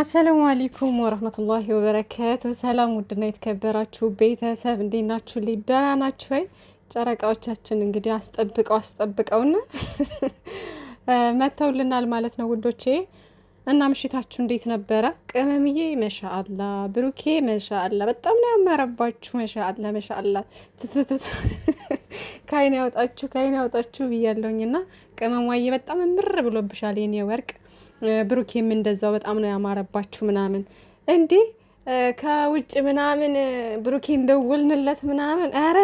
አሰላሙ አለይኩም ወራህመቱላሂ ወበረካቱ። ሰላም ውድና የተከበራችሁ ቤተሰብ እንዴት ናችሁ? ደህና ናችሁ ወይ? ጨረቃዎቻችን እንግዲህ አስጠብቀውና መተውልናል ማለት ነው ውዶቼ። እና ምሽታችሁ እንዴት ነበረ? ቅመምዬ ማሻአላ፣ ብሩኬ ማሻአላ፣ በጣም ነው ያማረባችሁ። ማሻአላ ትትት ካይን ያወጣችሁ ብያለሁኝና ቅመሟዬ በጣም ምር ብሎብሻል የኔ ወርቅ። ብሩኬም እንደዛው በጣም ነው ያማረባችሁ ምናምን እንዴ ከውጭ ምናምን ብሩኬን ደውልንለት ምናምን አረ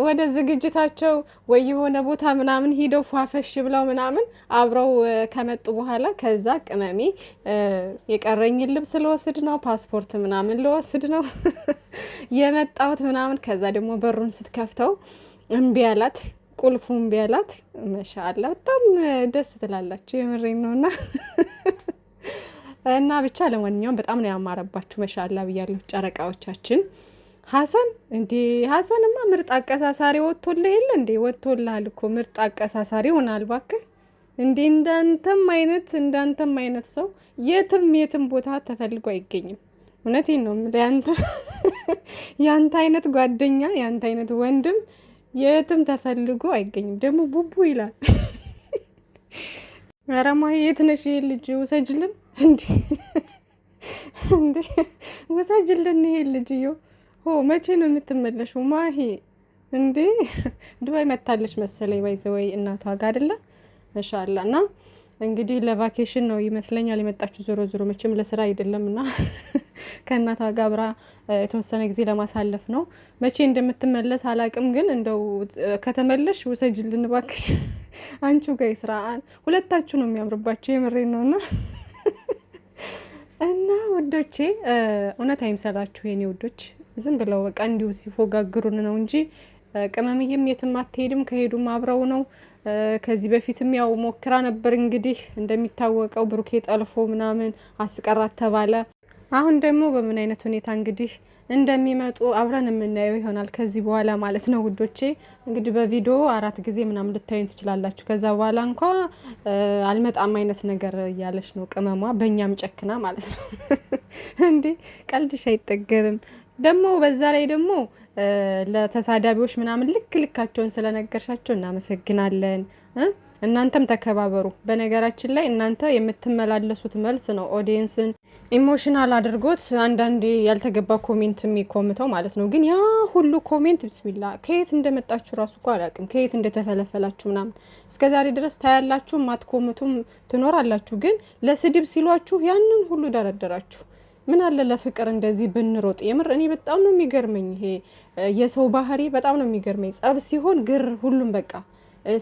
ወደ ዝግጅታቸው ወይ የሆነ ቦታ ምናምን ሂደው ፏፈሽ ብለው ምናምን አብረው ከመጡ በኋላ ከዛ ቅመሜ የቀረኝን ልብስ ልወስድ ነው ፓስፖርት ምናምን ልወስድ ነው የመጣሁት ምናምን ከዛ ደግሞ በሩን ስትከፍተው እምቢ አላት። ቁልፉን ቢያላት ማሻአላ በጣም ደስ ትላላችሁ። የምሬን ነውና እና ብቻ ለማንኛውም በጣም ነው ያማረባችሁ። ማሻአላ ብያለሁ ጨረቃዎቻችን። ሀሰን እንዴ ሀሰንማ ምርጥ አቀሳሳሪ ወጥቶልህ የለ እንዴ? ወጥቶልሃል እኮ ምርጥ አቀሳሳሪ ሆናል። እባክህ እንዴ እንዳንተም አይነት ሰው የትም ቦታ ተፈልጎ አይገኝም። እውነቴን ነው ያንተ አይነት ጓደኛ ያንተ አይነት ወንድም የትም ተፈልጎ አይገኝም። ደግሞ ቡቡ ይላል። ኧረ ማሂ የት ነሽ? ይሄ ልጅ ውሰጅልን እንዴ ውሰጅልን ይሄ ልጅዮ። መቼ ነው የምትመለሽው ማሂ? እንዴ ዱባይ መታለች መሰለኝ ወይ እናቷ ጋር አይደለ? ማሻአላ። እና እንግዲህ ለቫኬሽን ነው ይመስለኛል የመጣችሁ። ዞሮ መቼም ለስራ አይደለምና ከእናቷ ጋር አብራ የተወሰነ ጊዜ ለማሳለፍ ነው። መቼ እንደምትመለስ አላቅም፣ ግን እንደው ከተመለሽ ውሰጅልን እባክሽ። አንቺው ጋር ይስራ፣ ሁለታችሁ ነው የሚያምርባችሁ። የምሬን ነውና እና ውዶቼ እውነት አይምሰላችሁ የኔ ውዶች፣ ዝም ብለው በቃ እንዲሁ ሲፎጋግሩን ነው እንጂ ቅመምዬም የትም አትሄድም፣ ከሄዱም አብረው ነው። ከዚህ በፊትም ያው ሞክራ ነበር እንግዲህ እንደሚታወቀው ብሩኬ ጠልፎ ምናምን አስቀራት ተባለ። አሁን ደግሞ በምን አይነት ሁኔታ እንግዲህ እንደሚመጡ አብረን የምናየው ይሆናል ከዚህ በኋላ ማለት ነው ውዶቼ። እንግዲህ በቪዲዮ 4 ጊዜ ምናምን ልታዩን ትችላላችሁ። ከዛ በኋላ እንኳ አልመጣም አይነት ነገር እያለች ነው ቅመሟ፣ በእኛም ጨክና ማለት ነው። እንዴ ቀልድሽ አይጠገብም ደግሞ። በዛ ላይ ደግሞ ለተሳዳቢዎች ምናምን ልካቸውን ስለነገርሻቸው እናመሰግናለን። እናንተም ተከባበሩ። በነገራችን ላይ እናንተ የምትመላለሱት መልስ ነው ኦዲየንስን ኢሞሽናል አድርጎት አንዳንዴ ያልተገባ ኮሜንት የሚኮምተው ማለት ነው። ግን ያ ሁሉ ኮሜንት ብስሚላ ከየት እንደመጣችሁ ራሱ እኮ አላውቅም፣ ከየት እንደተፈለፈላችሁ ምናምን። እስከዛሬ ድረስ ታያላችሁ፣ ማትኮምቱም ትኖራላችሁ። ግን ለስድብ ሲሏችሁ ያንን ሁሉ ደረደራችሁ። ምን አለ ለፍቅር እንደዚህ ብንሮጥ። የምር እኔ በጣም ነው የሚገርመኝ ይሄ የሰው ባህሪ፣ በጣም ነው የሚገርመኝ። ጸብ ሲሆን ግር ሁሉም በቃ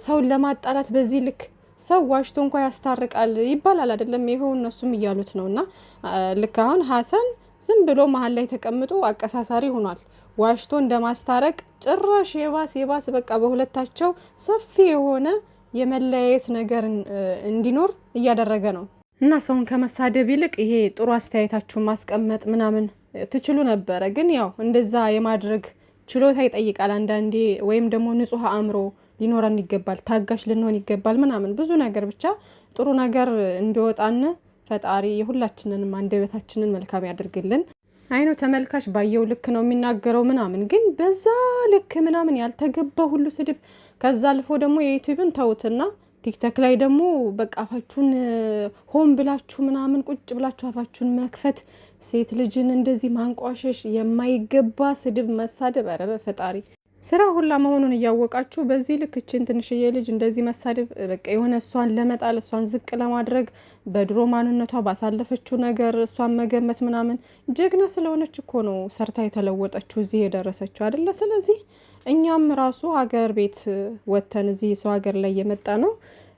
ሰውን ለማጣላት በዚህ ልክ ሰው ዋሽቶ እንኳ ያስታርቃል ይባላል አይደለም? ይሄው እነሱም እያሉት ነውና ልክ አሁን ሀሰን ዝም ብሎ መሀል ላይ ተቀምጦ አቀሳሳሪ ሆኗል። ዋሽቶ እንደማስታረቅ ጭራሽ የባስ በቃ በሁለታቸው ሰፊ የሆነ የመለያየት ነገር እንዲኖር እያደረገ ነው። እና ሰውን ከመሳደብ ይልቅ ይሄ ጥሩ አስተያየታችሁን ማስቀመጥ ምናምን ትችሉ ነበረ። ግን ያው እንደዛ የማድረግ ችሎታ ይጠይቃል አንዳንዴ፣ ወይም ደግሞ ንጹህ አእምሮ ሊኖረን ይገባል፣ ታጋሽ ልንሆን ይገባል ምናምን ብዙ ነገር። ብቻ ጥሩ ነገር እንዲወጣን ፈጣሪ የሁላችንንም አንደበታችንን መልካም ያድርግልን። አይነው ተመልካች ባየው ልክ ነው የሚናገረው ምናምን፣ ግን በዛ ልክ ምናምን ያልተገባ ሁሉ ስድብ። ከዛ አልፎ ደግሞ የዩቲዩብን ተውትና ቲክቶክ ላይ ደግሞ በቃ አፋችሁን ሆን ብላችሁ ምናምን ቁጭ ብላችሁ አፋችሁን መክፈት፣ ሴት ልጅን እንደዚህ ማንቋሸሽ፣ የማይገባ ስድብ መሳደብ። ኧረ በፈጣሪ ስራ ሁላ መሆኑን እያወቃችሁ በዚህ ልክ እችን ትንሽዬ ልጅ እንደዚህ መሳደብ፣ በቃ የሆነ እሷን ለመጣል እሷን ዝቅ ለማድረግ በድሮ ማንነቷ ባሳለፈችው ነገር እሷን መገመት ምናምን። ጀግና ስለሆነች እኮ ነው ሰርታ የተለወጠችው እዚህ የደረሰችው አይደለ? ስለዚህ እኛም ራሱ ሀገር ቤት ወተን እዚህ ሰው ሀገር ላይ የመጣ ነው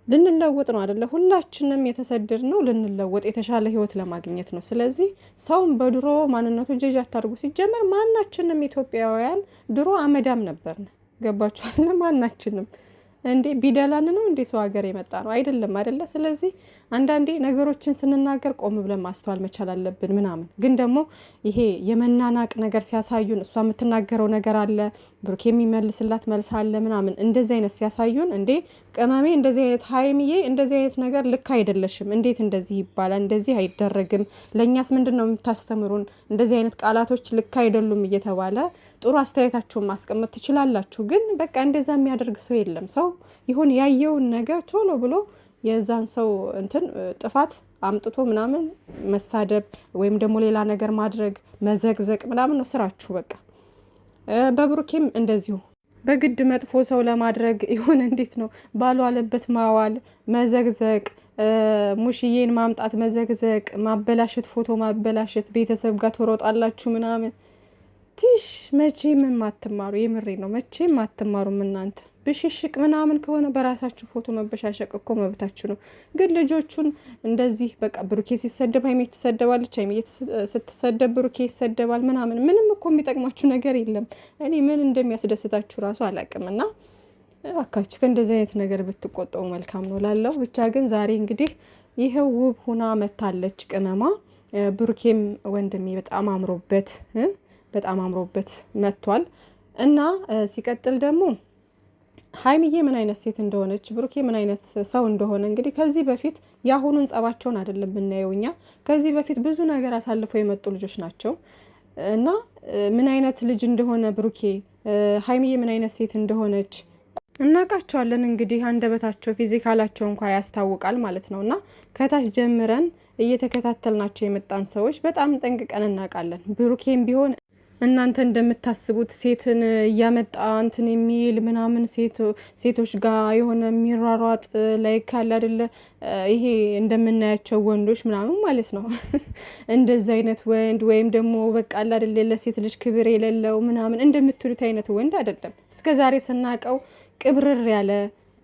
ልንለወጥ ነው አይደለ? ሁላችንም የተሰደድ ነው ልንለወጥ የተሻለ ህይወት ለማግኘት ነው። ስለዚህ ሰውን በድሮ ማንነቱ ጀጅ አታርጉ። ሲጀመር ማናችንም ኢትዮጵያውያን ድሮ አመዳም ነበርን። ገባችኋል? ማናችንም እንዴ ቢደላን ነው እንዴ ሰው ሀገር የመጣ ነው አይደለም አይደለ? ስለዚህ አንዳንዴ ነገሮችን ስንናገር ቆም ብለን ማስተዋል መቻል አለብን ምናምን። ግን ደግሞ ይሄ የመናናቅ ነገር ሲያሳዩን እሷ የምትናገረው ነገር አለ፣ ብሩክ የሚመልስላት መልስ አለ ምናምን እንደዚህ አይነት ሲያሳዩን እንዴ ቅመሜ እንደዚህ አይነት ሀይሚዬ እንደዚህ አይነት ነገር ልክ አይደለሽም፣ እንዴት እንደዚህ ይባላል፣ እንደዚህ አይደረግም፣ ለእኛስ ምንድን ነው የምታስተምሩን፣ እንደዚህ አይነት ቃላቶች ልክ አይደሉም እየተባለ ጥሩ አስተያየታችሁን ማስቀመጥ ትችላላችሁ። ግን በቃ እንደዛ የሚያደርግ ሰው የለም። ሰው ይሁን ያየውን ነገር ቶሎ ብሎ የዛን ሰው እንትን ጥፋት አምጥቶ ምናምን መሳደብ ወይም ደግሞ ሌላ ነገር ማድረግ መዘግዘቅ ምናምን ነው ስራችሁ። በቃ በብሩኬም እንደዚሁ በግድ መጥፎ ሰው ለማድረግ ይሁን እንዴት ነው ባልዋለበት ማዋል፣ መዘግዘቅ፣ ሙሽዬን ማምጣት፣ መዘግዘቅ፣ ማበላሸት፣ ፎቶ ማበላሸት፣ ቤተሰብ ጋር ትሮጣላችሁ ምናምን ትሽ መቼም የማትማሩ የምሬ ነው። መቼም አትማሩም እናንተ። ብሽሽቅ ምናምን ከሆነ በራሳችሁ ፎቶ መበሻሸቅ እኮ መብታችሁ ነው። ግን ልጆቹን እንደዚህ በቃ ብሩኬ ሲሰደብ ሀይሜ ትሰደባለች፣ ሀይሜ ስትሰደብ ብሩኬ ይሰደባል ምናምን። ምንም እኮ የሚጠቅማችሁ ነገር የለም። እኔ ምን እንደሚያስደስታችሁ ራሱ አላውቅም። እና እባካችሁ ከእንደዚህ አይነት ነገር ብትቆጠቡ መልካም ነው ላለው። ብቻ ግን ዛሬ እንግዲህ ይኸው ውብ ሁና መታለች ቅመማ። ብሩኬም ወንድሜ በጣም አምሮበት መጥቷል። እና ሲቀጥል ደግሞ ሀይሚዬ ምን አይነት ሴት እንደሆነች ብሩኬ ምን አይነት ሰው እንደሆነ እንግዲህ ከዚህ በፊት የአሁኑን ጸባቸውን አይደለም ብናየው እኛ ከዚህ በፊት ብዙ ነገር አሳልፈው የመጡ ልጆች ናቸው። እና ምን አይነት ልጅ እንደሆነ ብሩኬ ሀይሚዬ ምን አይነት ሴት እንደሆነች እናውቃቸዋለን። እንግዲህ አንደበታቸው ፊዚካላቸው እንኳ ያስታውቃል ማለት ነው። እና ከታች ጀምረን እየተከታተልናቸው የመጣን ሰዎች በጣም ጠንቅቀን እናውቃለን። ብሩኬም ቢሆን እናንተ እንደምታስቡት ሴትን እያመጣ እንትን የሚል ምናምን ሴቶች ጋር የሆነ የሚሯሯጥ ላይ ካለ አይደለ ይሄ እንደምናያቸው ወንዶች ምናምን ማለት ነው። እንደዚህ አይነት ወንድ ወይም ደግሞ በቃ አለ አይደለ ለሴት ልጅ ክብር የሌለው ምናምን እንደምትሉት አይነት ወንድ አይደለም። እስከዛሬ ስናቀው ቅብርር ያለ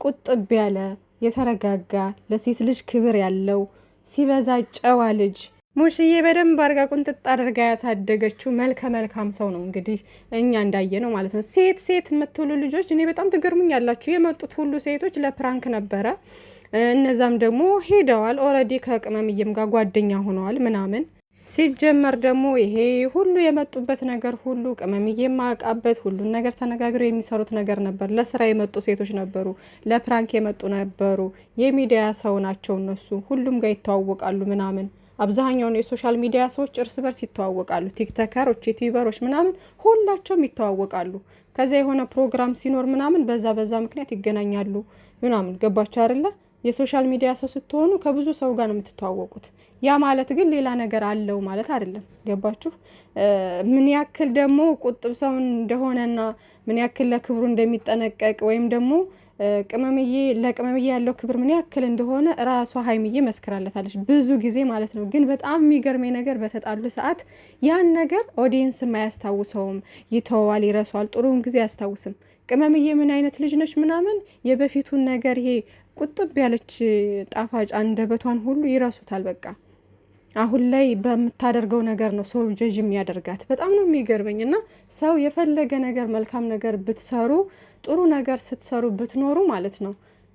ቁጥብ ያለ የተረጋጋ ለሴት ልጅ ክብር ያለው ሲበዛ ጨዋ ልጅ ሙሽዬ በደንብ አድርጋ ቁንጥጥ አድርጋ ያሳደገችው መልካም ሰው ነው። እንግዲህ እኛ እንዳየ ነው ማለት ነው። ሴት የምትሉ ልጆች እኔ በጣም ትገርሙኝ ያላችሁ። የመጡት ሁሉ ሴቶች ለፕራንክ ነበረ። እነዛም ደግሞ ሄደዋል። ኦልሬዲ ከቅመምዬም ጋር ጓደኛ ሆነዋል ምናምን። ሲጀመር ደግሞ ይሄ ሁሉ የመጡበት ነገር ሁሉ ቅመምዬ ማቃበት ሁሉን ነገር ተነጋግረው የሚሰሩት ነገር ነበር። ለስራ የመጡ ሴቶች ነበሩ፣ ለፕራንክ የመጡ ነበሩ። የሚዲያ ሰው ናቸው እነሱ። ሁሉም ጋር ይተዋወቃሉ ምናምን። አብዛኛውን የሶሻል ሚዲያ ሰዎች እርስ በርስ ይተዋወቃሉ። ቲክቶከሮች፣ ዩቲዩበሮች ምናምን ሁላቸውም ይተዋወቃሉ። ከዛ የሆነ ፕሮግራም ሲኖር ምናምን በዛ ምክንያት ይገናኛሉ ምናምን። ገባችሁ አይደለ? የሶሻል ሚዲያ ሰው ስትሆኑ ከብዙ ሰው ጋር ነው የምትተዋወቁት። ያ ማለት ግን ሌላ ነገር አለው ማለት አይደለም። ገባችሁ? ምን ያክል ደግሞ ቁጥብ ሰው እንደሆነና ምን ያክል ለክብሩ እንደሚጠነቀቅ ወይም ደግሞ ለቅመምዬ ያለው ክብር ምን ያክል እንደሆነ ራሷ ሀይሚዬ መስክራለታለች ብዙ ጊዜ ማለት ነው። ግን በጣም የሚገርመኝ ነገር በተጣሉ ሰዓት ያን ነገር ኦዲየንስም አያስታውሰውም፣ ይተዋል፣ ይረሷል። ጥሩውን ጊዜ አያስታውስም። ቅመምዬ ምን አይነት ልጅ ነች ምናምን የበፊቱን ነገር ይሄ ቁጥብ ያለች ጣፋጭ አንደበቷን ሁሉ ይረሱታል። በቃ አሁን ላይ በምታደርገው ነገር ነው ሰው ጀጅ የሚያደርጋት። በጣም ነው የሚገርመኝ። እና ሰው የፈለገ ነገር መልካም ነገር ብትሰሩ ጥሩ ነገር ስትሰሩ ብትኖሩ ማለት ነው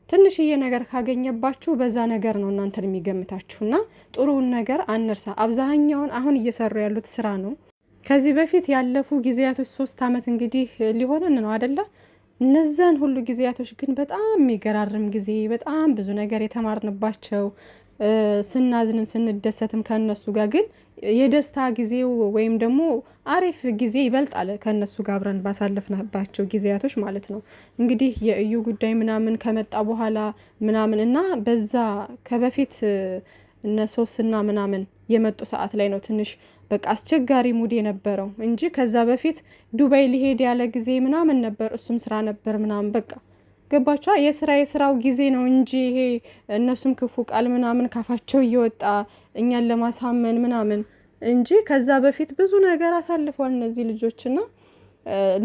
ትንሽዬ ነገር ካገኘባችሁ በዛ ነገር ነው እናንተን የሚገምታችሁና ጥሩውን ነገር አንርሳ። አብዛኛውን አሁን እየሰሩ ያሉት ስራ ነው። ከዚህ በፊት ያለፉ ጊዜያቶች 3 አመት እንግዲህ ሊሆነን ነው አይደለ? እነዛን ሁሉ ጊዜያቶች ግን በጣም የሚገራርም ጊዜ፣ በጣም ብዙ ነገር የተማርንባቸው፣ ስናዝንም ስንደሰትም ከነሱ ጋር ግን የደስታ ጊዜው ወይም ደግሞ አሪፍ ጊዜ ይበልጣል ከነሱ ጋር አብረን ባሳለፍናባቸው ጊዜያቶች ማለት ነው። እንግዲህ የእዩ ጉዳይ ምናምን ከመጣ በኋላ ምናምን እና በዛ ከበፊት እነሶስና ምናምን የመጡ ሰዓት ላይ ነው ትንሽ በቃ አስቸጋሪ ሙድ የነበረው እንጂ ከዛ በፊት ዱባይ ሊሄድ ያለ ጊዜ ምናምን ነበር። እሱም ስራ ነበር ምናምን በቃ ገባችኋ? የስራው ጊዜ ነው እንጂ ይሄ እነሱም ክፉ ቃል ምናምን ካፋቸው እየወጣ እኛን ለማሳመን ምናምን እንጂ ከዛ በፊት ብዙ ነገር አሳልፈዋል እነዚህ ልጆችና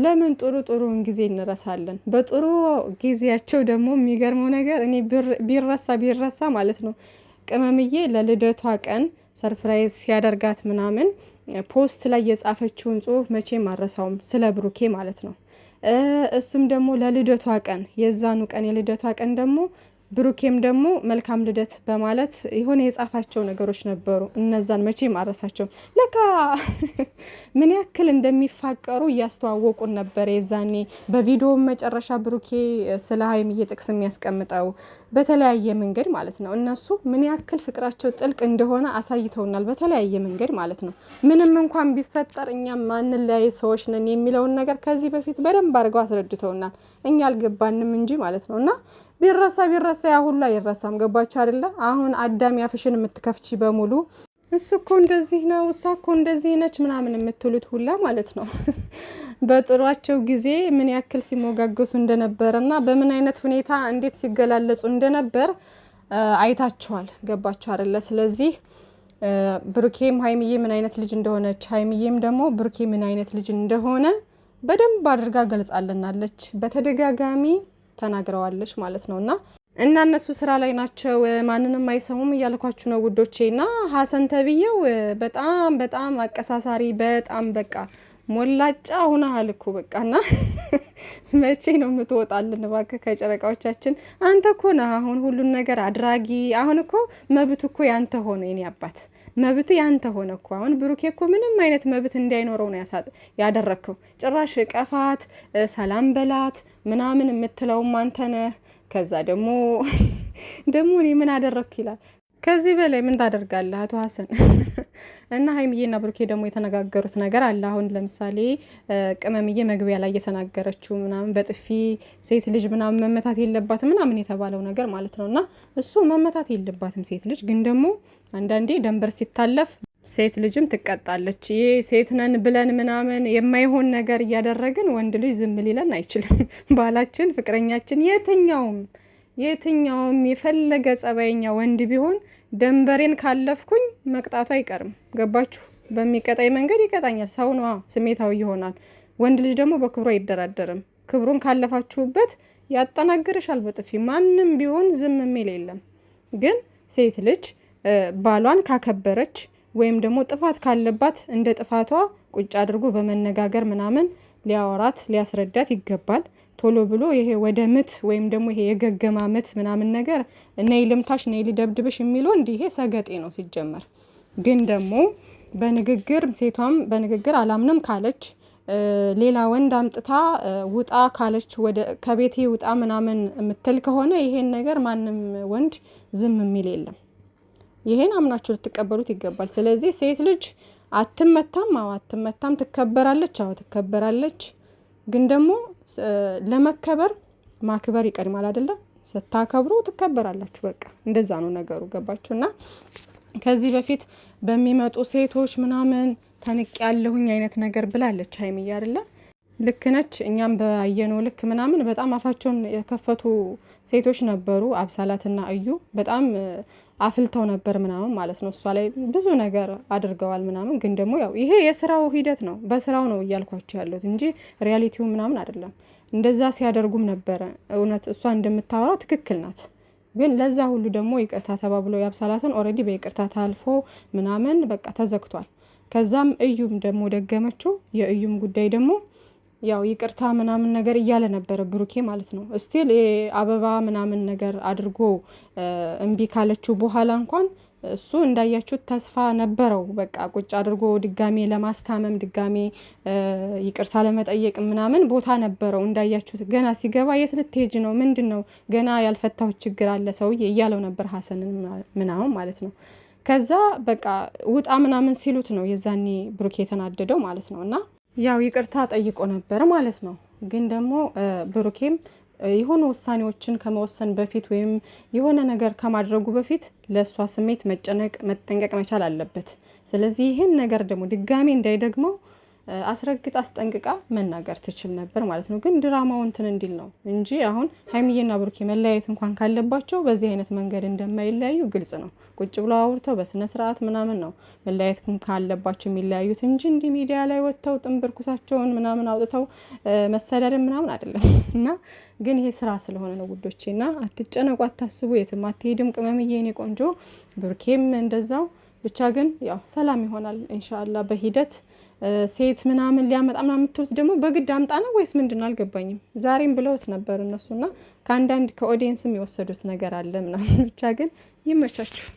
ለምን ጥሩን ጊዜ እንረሳለን? በጥሩ ጊዜያቸው ደግሞ የሚገርመው ነገር እኔ ቢረሳ ማለት ነው ቅመምዬ ለልደቷ ቀን ሰርፕራይዝ ሲያደርጋት ምናምን ፖስት ላይ የጻፈችውን ጽሁፍ መቼም አረሳውም፣ ስለ ብሩኬ ማለት ነው። እሱም ደግሞ ለልደቷ ቀን የዛኑ ቀን የልደቷ ቀን ደግሞ ብሩኬም ደግሞ መልካም ልደት በማለት የሆነ የጻፋቸው ነገሮች ነበሩ። እነዛን መቼም አረሳቸው። ለካ ምን ያክል እንደሚፋቀሩ እያስተዋወቁን ነበር የዛኔ በቪዲዮ መጨረሻ ብሩኬ ስለ ሀይሚዬ ጥቅስ የሚያስቀምጠው በተለያየ መንገድ ማለት ነው። እነሱ ምን ያክል ፍቅራቸው ጥልቅ እንደሆነ አሳይተውናል በተለያየ መንገድ ማለት ነው። ምንም እንኳን ቢፈጠር እኛም ማንለያይ ሰዎች ነን የሚለውን ነገር ከዚህ በፊት በደንብ አድርገው አስረድተውናል። እኛ አልገባንም እንጂ ማለት ነው። እና ቢረሳ ያ ሁሉ አይረሳም። ገባችሁ አይደለ? አሁን አዳሚ አፍሽን የምትከፍቺ በሙሉ እሱ እኮ እንደዚህ ነው፣ እሷ እኮ እንደዚህ ነች ምናምን የምትሉት ሁላ ማለት ነው በጥሯቸው ጊዜ ምን ያክል ሲሞጋገሱ እንደነበረና በምን አይነት ሁኔታ እንዴት ሲገላለጹ እንደነበር አይታችኋል። ገባችሁ አይደለ? ስለዚህ ብሩኬም ሀይሚዬ ምን አይነት ልጅ እንደሆነች ሀይሚዬም ደግሞ ብሩኬ ምን አይነት ልጅ እንደሆነ በደንብ አድርጋ ገልጻልናለች። በተደጋጋሚ ተናግረዋለች ማለት ነውና እነሱ ስራ ላይ ናቸው፣ ማንንም አይሰሙም እያልኳችሁ ነው ውዶቼ። እና ሀሰን ተብዬው በጣም አቀሳሳሪ በጣም በቃ ሞላጫ ሆነሃል እኮ በቃና መቼ ነው የምትወጣልን እባክህ ከጨረቃዎቻችን? አንተ እኮ ነህ አሁን ሁሉን ነገር አድራጊ። አሁን እኮ መብት እኮ ያንተ ሆነ የኔ አባት፣ መብት ያንተ ሆነ እኮ። አሁን ብሩኬ እኮ ምንም አይነት መብት እንዳይኖረው ነው ያደረከው። ጭራሽ ቀፋት፣ ሰላም በላት ምናምን የምትለውም አንተ ነህ። ከዛ ደግሞ እኔ ምን አደረግኩ ይላል። ከዚህ በላይ ምን ታደርጋለህ አቶ ሀሰን? እና ሀይሚዬና ብሩኬ ደግሞ የተነጋገሩት ነገር አለ። አሁን ለምሳሌ ቅመምዬ መግቢያ ላይ የተናገረችው ምናምን በጥፊ ሴት ልጅ ምናምን መመታት የለባትም ምናምን የተባለው ነገር ማለት ነው። እና እሱ መመታት የለባትም ሴት ልጅ፣ ግን ደግሞ አንዳንዴ ደንበር ሲታለፍ ሴት ልጅም ትቀጣለች። ይሄ ሴት ነን ብለን ምናምን የማይሆን ነገር እያደረግን ወንድ ልጅ ዝም ሊለን አይችልም። ባላችን፣ ፍቅረኛችን፣ የትኛውም የፈለገ ጸባይኛ ወንድ ቢሆን ደንበሬን ካለፍኩኝ መቅጣቱ አይቀርም። ገባችሁ? በሚቀጣይ መንገድ ይቀጣኛል። ሰው ነዋ፣ ስሜታዊ ይሆናል። ወንድ ልጅ ደግሞ በክብሩ አይደራደርም። ክብሩን ካለፋችሁበት ያጠናግርሻል በጥፊ። ማንም ቢሆን ዝም የሚል የለም። ግን ሴት ልጅ ባሏን ካከበረች ወይም ደግሞ ጥፋት ካለባት እንደ ጥፋቷ ቁጭ አድርጎ በመነጋገር ምናምን ሊያወራት ሊያስረዳት ይገባል። ቶሎ ብሎ ይሄ ወደ ምት ወይም ደግሞ ይሄ የገገማ ምት ምናምን ነገር ነይ ልምታሽ ነይ ሊደብድብሽ የሚለው እንዲህ ይሄ ሰገጤ ነው ሲጀመር። ግን ደግሞ በንግግር ሴቷም በንግግር አላምንም ካለች ሌላ ወንድ አምጥታ ውጣ ካለች ወደ ከቤቴ ውጣ ምናምን የምትል ከሆነ ይሄን ነገር ማንም ወንድ ዝም የሚል የለም። ይሄን አምናችሁ ልትቀበሉት ይገባል። ስለዚህ ሴት ልጅ አትመታም፣ አትመታም፣ ትከበራለች፣ ትከበራለች። ግን ደግሞ ለመከበር ማክበር ይቀድማል አይደለም? ስታከብሩ ትከበራላችሁ። በቃ እንደዛ ነው ነገሩ። ገባችሁና ከዚህ በፊት በሚመጡ ሴቶች ምናምን ተንቅ ያለሁኝ አይነት ነገር ብላለች ሀይሚዬ አይደለ? ልክ ነች። እኛም ባየነው ልክ ምናምን በጣም አፋቸውን የከፈቱ ሴቶች ነበሩ። አብሳላትና እዩ በጣም አፍልተው ነበር ምናምን ማለት ነው። እሷ ላይ ብዙ ነገር አድርገዋል ምናምን። ግን ደግሞ ያው ይሄ የስራው ሂደት ነው፣ በስራው ነው እያልኳቸው ያለሁት እንጂ ሪያሊቲው ምናምን አይደለም። እንደዛ ሲያደርጉም ነበረ። እውነት እሷ እንደምታወራው ትክክል ናት። ግን ለዛ ሁሉ ደግሞ ይቅርታ ተባብለው ያብሳላትን ኦልሬዲ በይቅርታ ታልፎ ምናምን በቃ ተዘግቷል። ከዛም እዩም ደግሞ ደገመችው። የእዩም ጉዳይ ደግሞ ያው ይቅርታ ምናምን ነገር እያለ ነበረ ብሩኬ ማለት ነው። እስቲል አበባ ምናምን ነገር አድርጎ እምቢ ካለችው በኋላ እንኳን እሱ እንዳያችሁት ተስፋ ነበረው። በቃ ቁጭ አድርጎ ድጋሜ ለማስታመም ድጋሜ ይቅርታ ለመጠየቅ ምናምን ቦታ ነበረው። እንዳያችሁት ገና ሲገባ የት ልትሄጂ ነው? ምንድን ነው? ገና ያልፈታሁት ችግር አለ ሰውዬ እያለው ነበር ሀሰንን ምናምን ማለት ነው። ከዛ በቃ ውጣ ምናምን ሲሉት ነው የዛኔ ብሩኬ የተናደደው ማለት ነው። እና ያው ይቅርታ ጠይቆ ነበር ማለት ነው። ግን ደግሞ ብሩኬም የሆነ ውሳኔዎችን ከመወሰን በፊት ወይም የሆነ ነገር ከማድረጉ በፊት ለእሷ ስሜት መጨነቅ መጠንቀቅ መቻል አለበት። ስለዚህ ይህን ነገር ደግሞ ድጋሜ እንዳይደግመው አስረግጥ አስጠንቅቃ መናገር ትችል ነበር ማለት ነው። ግን ድራማው እንትን እንዲል ነው እንጂ አሁን ሀይሚዬና ብሩኬ መለያየት እንኳን ካለባቸው በዚህ አይነት መንገድ እንደማይለያዩ ግልጽ ነው። ቁጭ ብለው አውርተው በስነ ስርዓት ምናምን ነው መለያየት ካለባቸው የሚለያዩት እንጂ እንዲህ ሚዲያ ላይ ወጥተው ጥንብር ኩሳቸውን ምናምን አውጥተው መሰዳደብ ምናምን አይደለም። እና ግን ይሄ ስራ ስለሆነ ነው ውዶቼና አትጨነቁ፣ አታስቡ፣ የትም አትሄድም ቅመምዬ የኔ ቆንጆ። ብሩኬም እንደዛው ብቻ ግን ያው ሰላም ይሆናል ኢንሻአላህ በሂደት። ሴት ምናምን ሊያመጣ ምናምን የምትሉት ደግሞ በግድ አምጣ ነው ወይስ ምንድነው አልገባኝም። ዛሬም ብለውት ነበር እነሱና ከአንዳንድ ከኦዲየንስም የወሰዱት ነገር አለ ምናምን ብቻ ግን ይመቻችሁ።